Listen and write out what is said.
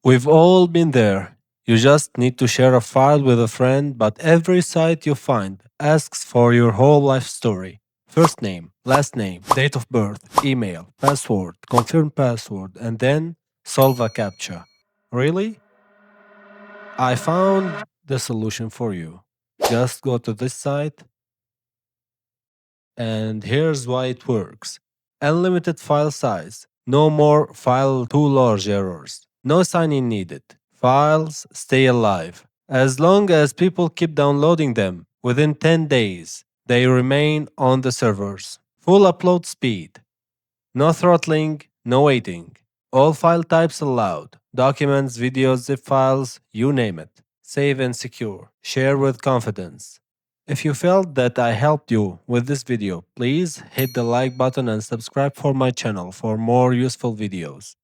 We've all been there. You just need to share a file with a friend, but every site you find asks for your whole life story. First name, last name, date of birth, email, password, confirm password, and then solve a CAPTCHA. Really? I found the solution for you. Just go to this site, and here's why it works. Unlimited file size. No more file too large errors. No sign-in needed. Files stay alive. As long as people keep downloading them, within 10 days, they remain on the servers. Full upload speed. No throttling, no waiting. All file types allowed. Documents, videos, zip files, you name it. Save and secure. Share with confidence. If you felt that I helped you with this video, please hit the like button and subscribe for my channel for more useful videos.